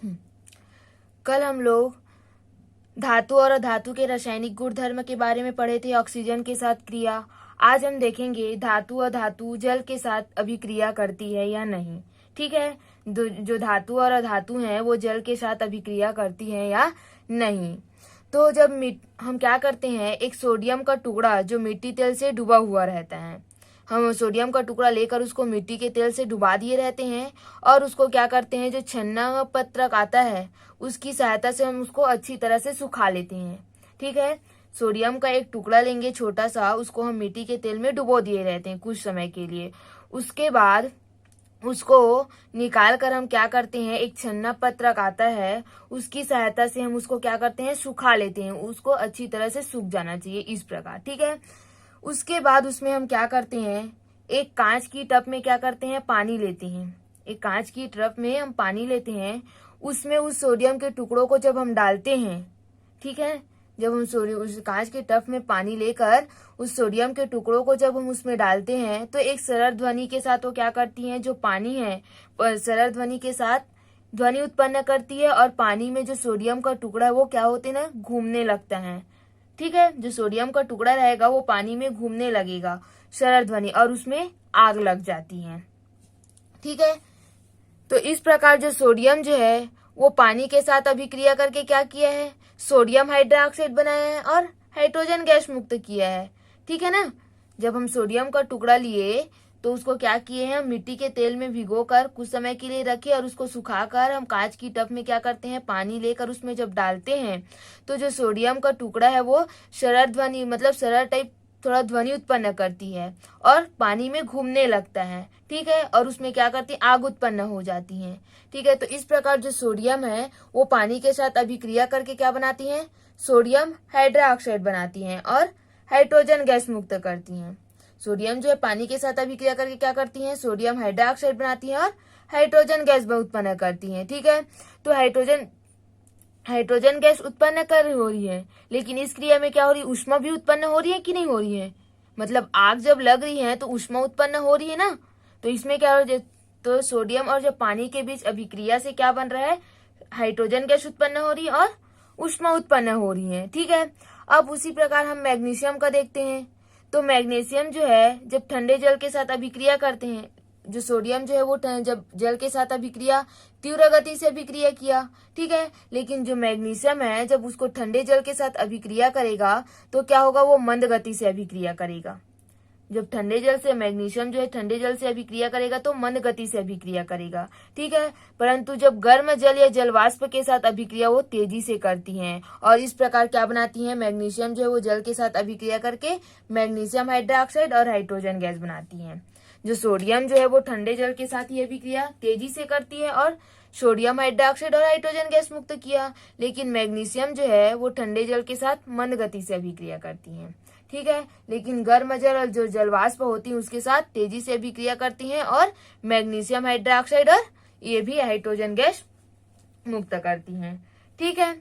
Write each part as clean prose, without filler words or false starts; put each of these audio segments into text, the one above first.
कल हम लोग धातु और अधातु के रासायनिक गुणधर्म के बारे में पढ़े थे, ऑक्सीजन के साथ क्रिया। आज हम देखेंगे धातु अधातु जल के साथ अभिक्रिया करती है या नहीं। ठीक है, जो धातु और अधातु हैं वो जल के साथ अभिक्रिया करती है या नहीं। तो जब हम क्या करते हैं, एक सोडियम का टुकड़ा जो मिट्टी तेल से डूबा हुआ रहता है, हम सोडियम का टुकड़ा लेकर उसको मिट्टी के तेल से डुबा दिए रहते हैं और उसको क्या करते हैं, जो छन्ना पत्रक आता है उसकी सहायता से हम उसको अच्छी तरह से सुखा लेते हैं। ठीक है, सोडियम का एक टुकड़ा लेंगे छोटा सा, उसको हम मिट्टी के तेल में डुबो दिए रहते हैं कुछ समय के लिए। उसके बाद उसको निकाल कर हम क्या करते हैं, एक छन्ना पत्रक आता है उसकी सहायता से हम उसको क्या करते हैं, सुखा लेते हैं। उसको अच्छी तरह से सूख जाना चाहिए इस प्रकार। ठीक है, उसके बाद उसमें हम क्या करते हैं, एक कांच की टब में क्या करते हैं, पानी लेते हैं। एक कांच की टब में हम पानी लेते हैं, उसमें उस सोडियम के टुकड़ों को जब हम डालते हैं, ठीक है, जब हम उस कांच के टब में पानी लेकर उस सोडियम के टुकड़ों को जब हम उसमें डालते हैं तो एक सरल ध्वनि के साथ वो क्या करती हैं, जो पानी है सरल ध्वनि के साथ ध्वनि उत्पन्न करती है और पानी में जो सोडियम का टुकड़ा है वो क्या होते हैं ना, घूमने लगता है। ठीक है, जो सोडियम का टुकड़ा रहेगा वो पानी में घूमने लगेगा, सरल ध्वनि, और उसमें आग लग जाती है। ठीक है, तो इस प्रकार जो सोडियम जो है वो पानी के साथ अभिक्रिया करके क्या किया है, सोडियम हाइड्रोक्साइड बनाया है और हाइड्रोजन गैस मुक्त किया है। ठीक है ना, जब हम सोडियम का टुकड़ा लिए तो उसको क्या किए हैं, मिट्टी के तेल में भिगोकर कुछ समय के लिए रखे और उसको सुखाकर हम कांच की टब में क्या करते हैं, पानी लेकर उसमें जब डालते हैं तो जो सोडियम का टुकड़ा है वो सरल ध्वनि मतलब सरल टाइप थोड़ा ध्वनि उत्पन्न करती है और पानी में घूमने लगता है। ठीक है, और उसमें क्या करती है, आग उत्पन्न हो जाती है। ठीक है, तो इस प्रकार जो सोडियम है वो पानी के साथ अभिक्रिया करके क्या बनाती है, सोडियम हाइड्रोक्साइड बनाती हैं और हाइड्रोजन गैस मुक्त करती हैं। सोडियम जो है पानी के साथ अभिक्रिया करके क्या करती हैं, सोडियम हाइड्रोक्साइड बनाती हैं और हाइड्रोजन गैस उत्पन्न करती हैं। ठीक है, तो हाइड्रोजन गैस उत्पन्न कर हो रही है, लेकिन इस क्रिया में क्या हो रही है, ऊष्मा भी उत्पन्न हो रही है कि नहीं हो रही है। मतलब आग जब लग रही है तो ऊष्मा उत्पन्न हो रही है ना, तो इसमें क्या हो रहा है, तो सोडियम और जो पानी के बीच अभिक्रिया से क्या बन रहा है, हाइड्रोजन गैस उत्पन्न हो रही है और ऊष्मा उत्पन्न हो रही है। ठीक है, अब उसी प्रकार हम मैग्नीशियम का देखते हैं। तो मैग्नीशियम जो है जब ठंडे जल के साथ अभिक्रिया करते हैं, जो सोडियम जो है वो जब जल के साथ अभिक्रिया तीव्र गति से अभिक्रिया किया। ठीक है, लेकिन जो मैग्नीशियम है जब उसको ठंडे जल के साथ अभिक्रिया करेगा तो क्या होगा, वो मंद गति से अभिक्रिया करेगा। जब ठंडे जल से मैग्नीशियम जो है ठंडे जल से अभिक्रिया करेगा तो मंद गति से अभिक्रिया करेगा। ठीक है, परंतु जब गर्म जल या जल वाष्प के साथ अभिक्रिया वो तेजी से करती हैं और इस प्रकार क्या बनाती हैं, मैग्नीशियम जो है वो जल के साथ अभिक्रिया करके मैग्नीशियम हाइड्रोक्साइड और हाइड्रोजन गैस बनाती हैं। जो सोडियम जो है वो ठंडे जल के साथ ही अभिक्रिया तेजी से करती है और सोडियम हाइड्रोक्साइड और हाइड्रोजन गैस मुक्त किया, लेकिन मैग्नीशियम जो है वो ठंडे जल के साथ मंद गति से अभिक्रिया करती है। ठीक है, लेकिन गर्म जल और जो जल वाष्प होती है उसके साथ तेजी से अभिक्रिया करती हैं और मैग्नीशियम हाइड्रोक्साइड और ये भी हाइड्रोजन गैस मुक्त करती हैं। ठीक है,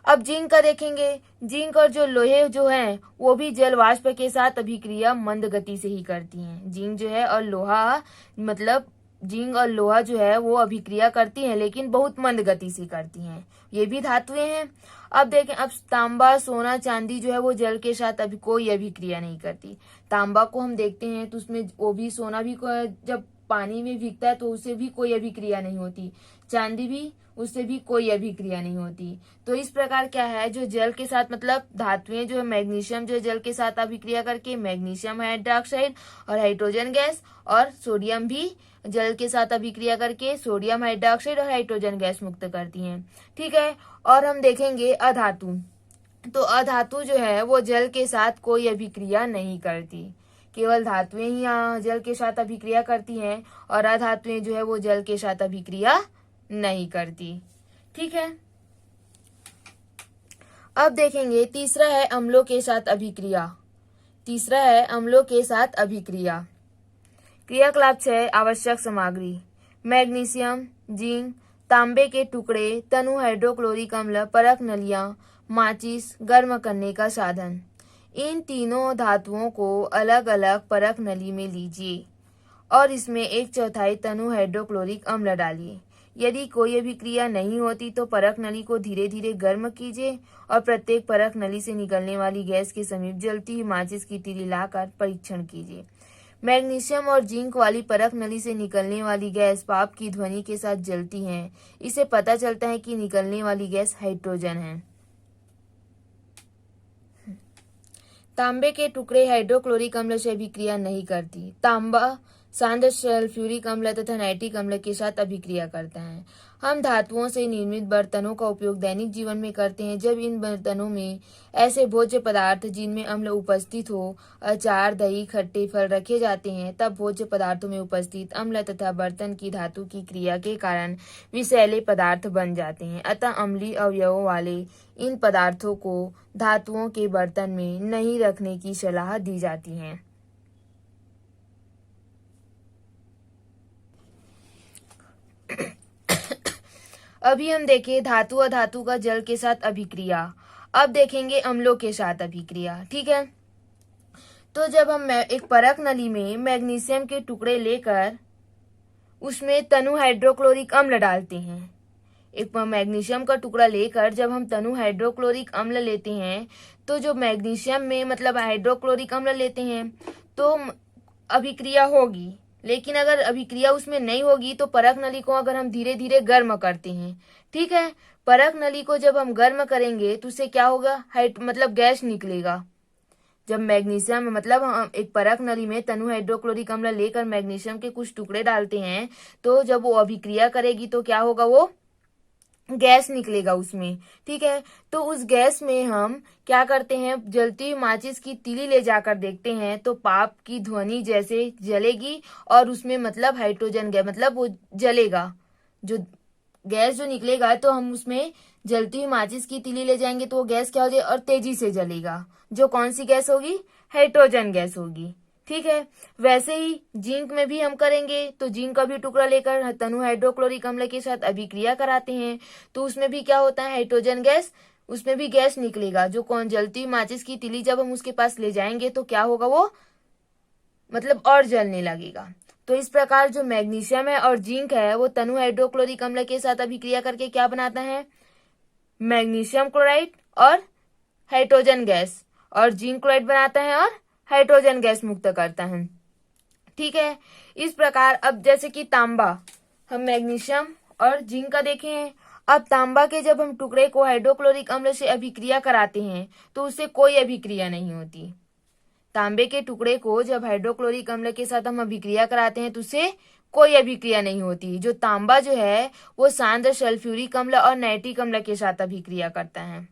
अब जिंक का देखेंगे। जिंक और जो लोहे जो है वो भी जल वाष्प के साथ अभिक्रिया मंद गति से ही करती हैं। जिंक जो है और लोहा मतलब जिंक और लोहा जो है वो अभिक्रिया करती हैं लेकिन बहुत मंद गति से करती हैं। ये भी धातुएं हैं। अब देखें, अब तांबा सोना चांदी जो है वो जल के साथ अभी कोई अभिक्रिया नहीं करती। तांबा को हम देखते हैं तो उसमें वो भी सोना भी जब पानी में भीगता है तो उससे भी कोई अभिक्रिया नहीं होती, चांदी भी उससे भी कोई अभिक्रिया नहीं होती। तो इस प्रकार क्या है, जो जल के साथ मतलब धातुएं जो है मैग्नीशियम जो है जल के साथ अभिक्रिया करके मैग्नीशियम हाइड्रोक्साइड और हाइड्रोजन गैस और सोडियम भी जल के साथ अभिक्रिया करके सोडियम हाइड्रोक्साइड और हाइड्रोजन गैस मुक्त करती हैं। ठीक है, और हम देखेंगे अधातु। तो अधातु जो है वो जल के साथ कोई अभिक्रिया नहीं करती, केवल धातुएं ही जल के साथ अभिक्रिया करती हैं और अधातुएं जो है वो जल के साथ अभिक्रिया नहीं करती। ठीक है, अब देखेंगे तीसरा है अम्लों के साथ अभिक्रिया। तीसरा है अम्लों के साथ अभिक्रिया। क्रियाकलाप 6 आवश्यक सामग्री, मैग्नीशियम, जिंक, तांबे के टुकड़े, तनु हाइड्रोक्लोरिक अम्ल, परख नलियां, माचिस, गर्म करने का साधन। इन तीनों धातुओं को अलग अलग परख नली में लीजिए और इसमें 1/4 तनु हाइड्रोक्लोरिक अम्ल डालिए। यदि कोई अभिक्रिया नहीं होती तो परख नली को धीरे धीरे गर्म कीजिए और प्रत्येक परख नली से निकलने वाली गैस के समीप जलती हुई माचिस की तीली लाकर परीक्षण कीजिए। मैग्नीशियम और जिंक वाली परख नली से निकलने वाली गैस पाप की ध्वनि के साथ जलती हैं। इससे पता चलता है कि निकलने वाली गैस हाइड्रोजन है। तांबे के टुकड़े हाइड्रोक्लोरिक अम्ल से अभिक्रिया नहीं करती। तांबा सांद्र सल्फ्यूरिक अम्ल तथा नाइट्रिक अम्ल के साथ अभिक्रिया करता है। हम धातुओं से निर्मित बर्तनों का उपयोग दैनिक जीवन में करते हैं। जब इन बर्तनों में ऐसे भोज्य पदार्थ जिनमें अम्ल उपस्थित हो, अचार, दही, खट्टे फल रखे जाते हैं, तब भोज्य पदार्थों में उपस्थित अम्ल तथा बर्तन की धातु की क्रिया के कारण विषैले पदार्थ बन जाते हैं। अतः अम्लीय अवयवों वाले इन पदार्थों को धातुओं के बर्तन में नहीं रखने की सलाह दी जाती है। अभी हम देखें धातु और धातु का जल के साथ अभिक्रिया। अब देखेंगे अम्लों के साथ अभिक्रिया। ठीक है, तो जब हम एक परख नली में मैग्नीशियम के टुकड़े लेकर उसमें तनु हाइड्रोक्लोरिक अम्ल डालते हैं, एक मैग्नीशियम का टुकड़ा लेकर जब हम तनु हाइड्रोक्लोरिक अम्ल लेते हैं, तो जो मैग्नीशियम में मतलब हाइड्रोक्लोरिक अम्ल लेते हैं तो अभिक्रिया होगी। लेकिन अगर अभिक्रिया उसमें नहीं होगी तो परख नली को अगर हम धीरे धीरे गर्म करते हैं, ठीक है, परख नली को जब हम गर्म करेंगे तो उससे क्या होगा, मतलब गैस निकलेगा। जब मैग्नीशियम मतलब हम एक परख नली में तनु हाइड्रोक्लोरिक अम्ल लेकर मैग्नीशियम के कुछ टुकड़े डालते हैं, तो जब वो अभिक्रिया करेगी तो क्या होगा, वो गैस निकलेगा उसमें। ठीक है, तो उस गैस में हम क्या करते हैं, जलती हुई माचिस की तीली ले जाकर देखते हैं तो पाप की ध्वनि जैसे जलेगी और उसमें मतलब हाइड्रोजन गैस मतलब वो जलेगा, जो गैस जो निकलेगा तो हम उसमें जलती हुई माचिस की तीली ले जाएंगे तो वो गैस क्या हो जाएगी और तेजी से जलेगा। जो कौन सी गैस होगी, हाइड्रोजन गैस होगी। ठीक है, वैसे ही जिंक में भी हम करेंगे तो जिंक का भी टुकड़ा लेकर तनु हाइड्रोक्लोरिक अम्ल के साथ अभिक्रिया कराते हैं तो उसमें भी क्या होता है, हाइड्रोजन गैस, उसमें भी गैस निकलेगा। जो कौन जलती माचिस की तीली जब हम उसके पास ले जाएंगे तो क्या होगा, वो मतलब और जलने लगेगा। तो इस प्रकार जो मैग्नीशियम है और जिंक है वो तनु हाइड्रोक्लोरिक अम्ल के साथ अभिक्रिया करके क्या बनाता है, मैग्नीशियम क्लोराइड और हाइड्रोजन गैस, और जिंक क्लोराइड बनाता है और हाइड्रोजन गैस मुक्त करता है। ठीक है, इस प्रकार अब जैसे कि तांबा, हम मैग्नीशियम और जिंक का देखे हैं। अब तांबा के जब हम टुकड़े को हाइड्रोक्लोरिक अम्ल से अभिक्रिया कराते हैं तो उससे कोई अभिक्रिया नहीं होती। तांबे के टुकड़े को जब हाइड्रोक्लोरिक अम्ल के साथ हम अभिक्रिया कराते हैं तो उससे कोई अभिक्रिया नहीं होती। जो तांबा जो है वो सांद्र सल्फ्यूरिक अम्ल और नाइट्रिक अम्ल के साथ अभिक्रिया करता है।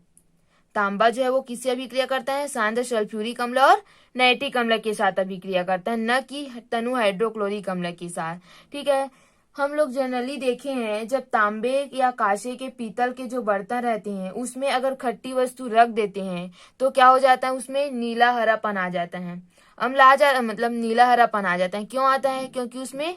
तांबा जो है वो किससे अभिक्रिया करता है, सांद्र सल्फ्यूरिक अम्ल और नाइट्रिक अम्ल के साथ अभिक्रिया करता है, न कि तनु हाइड्रोक्लोरिक अम्ल के साथ। ठीक है, हम लोग जनरली देखे हैं जब तांबे या कांसे के पीतल के जो बर्तन रहते हैं उसमें अगर खट्टी वस्तु रख देते हैं तो क्या हो जाता है, उसमें नीला हरापन आ जाता है, अम्ल आ जाता मतलब नीला हरापन आ जाता है। क्यों आता है, क्योंकि उसमें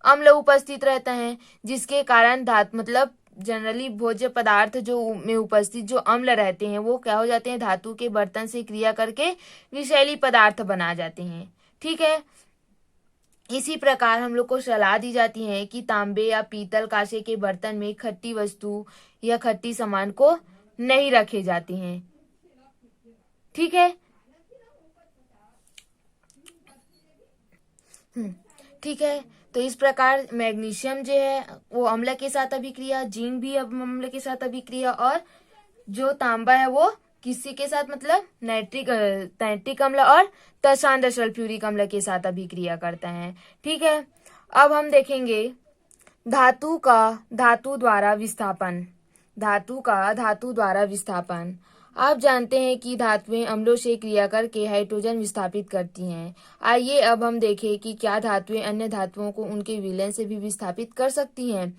अम्ल उपस्थित रहता है, जिसके कारण धातु मतलब जनरली भोज्य पदार्थ जो में उपस्थित जो अम्ल रहते हैं वो क्या हो जाते हैं, धातु के बर्तन से क्रिया करके विषैली पदार्थ बना जाते हैं। ठीक है, इसी प्रकार हम लोग को सलाह दी जाती है कि तांबे या पीतल कांसे के बर्तन में खट्टी वस्तु या खट्टी सामान को नहीं रखे जाते हैं। ठीक है, ठीक है, तो इस प्रकार मैग्नीशियम जो है वो अम्ल के साथ अभिक्रिया, जिंक भी अम्ल के साथ अभिक्रिया, और जो तांबा है वो किसी के साथ मतलब नाइट्रिक अम्ल और सांद्र सल्फ्यूरिक अम्ल के साथ अभिक्रिया करता है। ठीक है, अब हम देखेंगे धातु का धातु द्वारा विस्थापन। धातु का धातु द्वारा विस्थापन। आप जानते हैं कि धातुएं अम्लों से क्रिया करके हाइड्रोजन विस्थापित करती हैं। आइए अब हम देखें कि क्या धातुएं अन्य धातुओं को उनके विलयन से भी विस्थापित कर सकती हैं।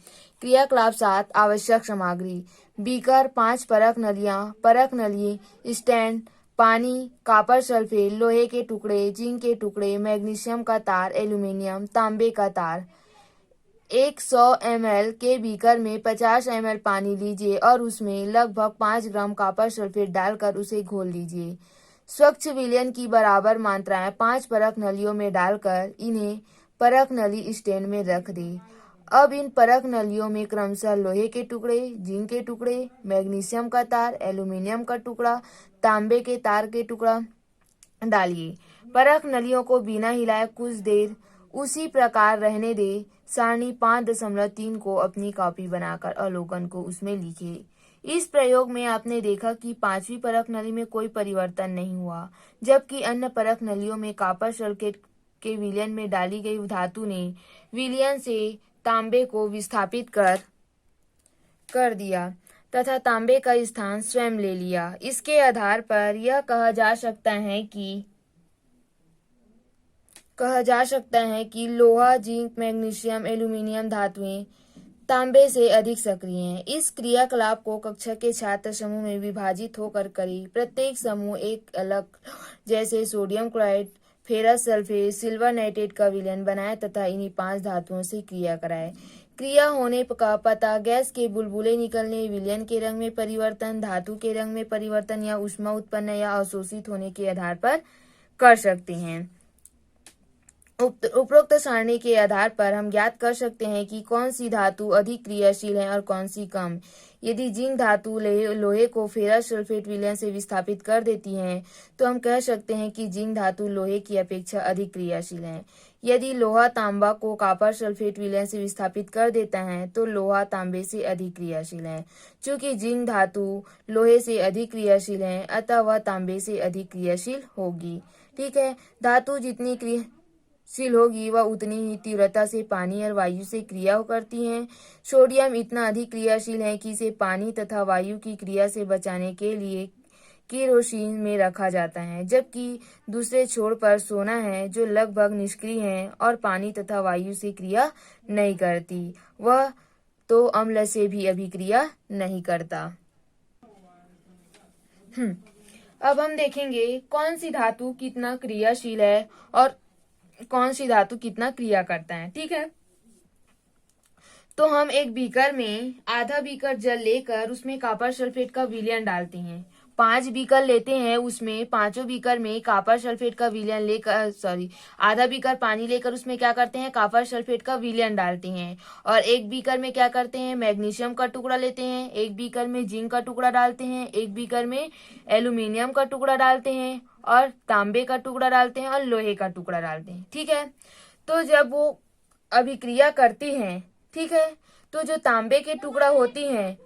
क्रियाकलाप 7 आवश्यक सामग्री: बीकर, 5 परख नली, स्टैंड, पानी, कॉपर सल्फेट, लोहे के टुकड़े, जिंक के टुकड़े, मैग्नीशियम का तार, एल्यूमीनियम, तांबे का तार। 100 ml के बीकर में 50 ml पानी लीजिए और उसमें लगभग 5 ग्राम कॉपर सल्फेट डालकर उसे घोल लीजिए। स्वच्छ विलयन की बराबर मात्राएं 5 परख नलियों में डालकर इन्हें परख नली स्टैंड में रख दें। अब इन परख नलियों में क्रमशः लोहे के टुकड़े, जिंक के टुकड़े, मैग्नीशियम का तार, एल्यूमिनियम का टुकड़ा, तांबे के तार के टुकड़ा डालिए। परख नलियों को बिना हिलाए कुछ देर उसी प्रकार रहने दे। सारणी 5.3 को अपनी कॉपी बनाकर अवलोकन को उसमें लिखिए। इस प्रयोग में आपने देखा कि 5वीं परख नली में कोई परिवर्तन नहीं हुआ, जबकि अन्य परख नलियों में कॉपर सल्फेट के विलयन में डाली गई धातु ने विलयन से तांबे को विस्थापित कर दिया तथा तांबे का स्थान स्वयं ले लिया। इसके आधार पर यह कहा जा सकता है कि लोहा, जिंक, मैग्नीशियम, एल्यूमिनियम धातुएं तांबे से अधिक सक्रिय हैं। इस क्रियाकलाप को कक्षा के छात्र समूह में विभाजित होकर करें। प्रत्येक समूह एक अलग जैसे sodium chloride, ferrous sulphate, silver nitrate का विलयन बनाए तथा इन्हीं 5 धातुओं से क्रिया कराए। क्रिया होने का पता गैस के बुलबुले निकलने, विलयन के रंग में परिवर्तन, धातु के रंग में परिवर्तन या ऊष्मा उत्पन्न या अवशोषित होने के आधार पर कर सकते हैं। उपरोक्त सारणी के आधार पर हम ज्ञात कर सकते हैं कि कौन सी धातु अधिक क्रियाशील है और कौन सी कम। यदि जिंक धातु लोहे को फेरस सल्फेट विलयन से विस्थापित कर देती है तो हम कह सकते हैं कि जिंक धातु लोहे की अपेक्षा अधिक क्रियाशील है। यदि लोहा तांबा को कॉपर सल्फेट विलयन से विस्थापित कर देता है तो लोहा तांबे से अधिक क्रियाशील है। चूंकि जिंक धातु लोहे से अधिक क्रियाशील है अतः वह तांबे से अधिक क्रियाशील होगी। ठीक है, धातु जितनी क्रियाशील होगी वह उतनी ही तीव्रता से पानी और वायु से क्रिया करती है। सोडियम इतना अधिक क्रियाशील है कि इसे पानी तथा वायु की क्रिया से बचाने के लिए केरोसिन में रखा जाता है, जबकि दूसरे छोर पर सोना है जो लगभग निष्क्रिय है और पानी तथा वायु से क्रिया नहीं करती। वह तो अम्ल से भी अभिक्रिया नहीं करता। अब हम देखेंगे कौन सी धातु कितना क्रियाशील है और कौन सी धातु कितना क्रिया करता है। ठीक है, तो हम एक बीकर में आधा बीकर जल लेकर उसमें कॉपर सल्फेट का विलयन डालते हैं। 5 बीकर लेते हैं, उसमें पांचों बीकर में कॉपर सल्फेट का विलयन लेकर आधा बीकर पानी लेकर उसमें क्या करते हैं, कॉपर सल्फेट का विलयन डालते हैं। और एक बीकर में क्या करते हैं, मैग्नीशियम का टुकड़ा लेते हैं, एक बीकर में जिंक का टुकड़ा डालते हैं, एक बीकर में एल्यूमिनियम का टुकड़ा डालते हैं और तांबे का टुकड़ा डालते हैं और लोहे का टुकड़ा डालते हैं। ठीक है, तो जब वो अभिक्रिया करती हैं, ठीक है, तो जो तांबे के टुकड़ा होती हैं,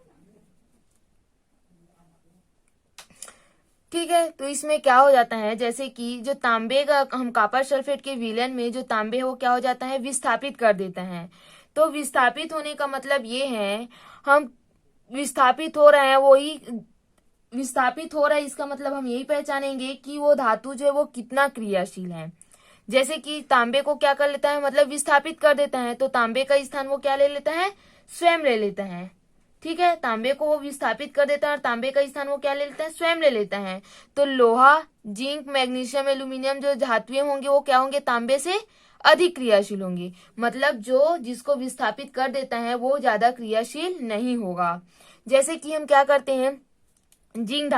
ठीक है, तो इसमें क्या हो जाता है, जैसे कि जो तांबे का हम कॉपर सल्फेट के विलयन में जो तांबे है वो क्या हो जाता है, विस्थापित कर देता है। तो विस्थापित होने का मतलब ये है, हम विस्थापित हो रहे हैं, वही विस्थापित हो रहा है, इसका मतलब हम यही पहचानेंगे कि वो धातु जो है वो कितना क्रियाशील है। जैसे कि तांबे को क्या कर लेता है, मतलब विस्थापित कर देता है, तो तांबे का स्थान वो क्या ले लेता है, स्वयं ले लेता है। ठीक है, तांबे को वो विस्थापित कर देता है और तांबे का स्थान वो क्या ले लेता है, स्वयं ले लेता है। तो लोहा, जिंक, मैग्नीशियम, एल्यूमिनियम जो धातुएं होंगे वो क्या होंगे, तांबे से अधिक क्रियाशील होंगे। मतलब जो जिसको विस्थापित कर देता है वो ज्यादा क्रियाशील नहीं होगा। जैसे कि हम क्या करते हैं, जिंक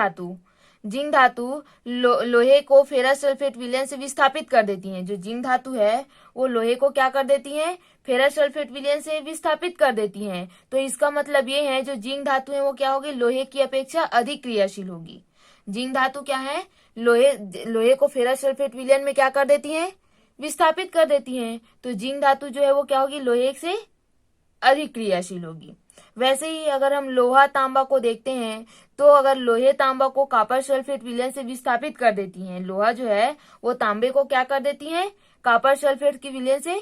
धातु लोहे को फेरस सल्फेट विलयन से विस्थापित कर देती है। जो जिंक धातु है वो लोहे को क्या कर देती है, फेरस सल्फेट विलयन से विस्थापित कर देती है। तो इसका मतलब ये है जो जिंक धातु है वो क्या होगी, लोहे की अपेक्षा अधिक क्रियाशील होगी। जिंक धातु क्या है, लोहे को फेरस सल्फेट विलयन में क्या कर देती है, विस्थापित कर देती है। तो जिंक धातु जो है वो क्या होगी, लोहे से अधिक क्रियाशील होगी। वैसे ही अगर हम लोहा तांबा को देखते हैं तो अगर लोहे तांबा को कॉपर सल्फेट विलयन से विस्थापित कर देती हैं, लोहा जो है वो तांबे को क्या कर देती हैं, कॉपर सल्फेट की विलयन से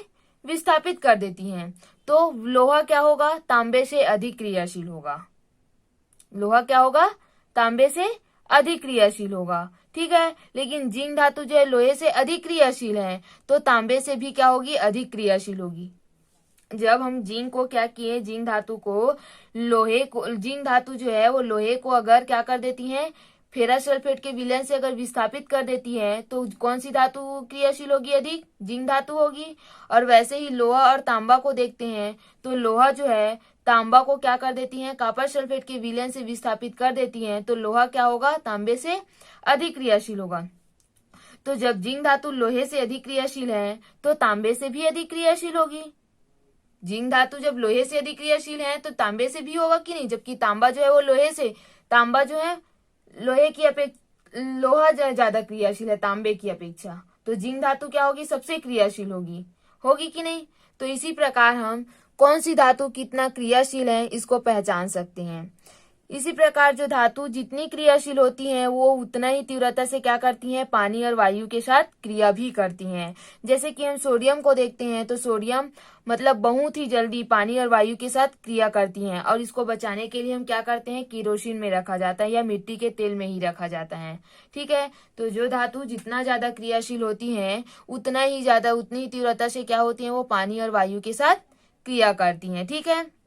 विस्थापित कर देती हैं, तो लोहा क्या होगा, तांबे से अधिक क्रियाशील होगा। लोहा क्या होगा, तांबे से अधिक क्रियाशील होगा। ठीक है, लेकिन जिंक धातु जो है लोहे से अधिक क्रियाशील है तो तांबे से भी क्या होगी, अधिक क्रियाशील होगी। जब हम जिंक को क्या किए, जिंक धातु जो है वो लोहे को अगर क्या कर देती है, फेरस सल्फेट के विलयन से अगर विस्थापित कर देती है तो कौन सी धातु क्रियाशील होगी, अधिक जिंक धातु होगी। और वैसे ही लोहा और तांबा को देखते हैं तो लोहा जो है तांबा को क्या कर देती है, कॉपर सल्फेट के विलयन से विस्थापित कर देती है, तो लोहा क्या होगा, तांबे से अधिक क्रियाशील होगा। तो जब जिंक धातु लोहे से अधिक क्रियाशील है तो तांबे से भी अधिक क्रियाशील होगी। जिंक धातु जब लोहे से अधिक क्रियाशील है तो तांबे से भी होगा कि नहीं, जबकि तांबा जो है वो लोहे से, तांबा जो है लोहे की अपेक्षा, लोहा ज्यादा क्रियाशील है तांबे की अपेक्षा, तो जिंक धातु क्या होगी, सबसे क्रियाशील होगी, होगी कि नहीं। तो इसी प्रकार हम कौन सी धातु कितना क्रियाशील है इसको पहचान सकते हैं। इसी प्रकार जो धातु जितनी क्रियाशील होती हैं वो उतना ही तीव्रता से क्या करती हैं, पानी और वायु के साथ क्रिया भी करती हैं। जैसे कि हम सोडियम को देखते हैं तो सोडियम मतलब बहुत ही जल्दी पानी और वायु के साथ क्रिया करती हैं, और इसको बचाने के लिए हम क्या करते हैं, केरोसिन में रखा जाता है या मिट्टी के तेल में ही रखा जाता है। ठीक है, तो जो धातु जितना ज्यादा क्रियाशील होती है उतना ही ज्यादा, उतनी ही तीव्रता से क्या होती है, वो पानी और वायु के साथ क्रिया करती हैं। ठीक है।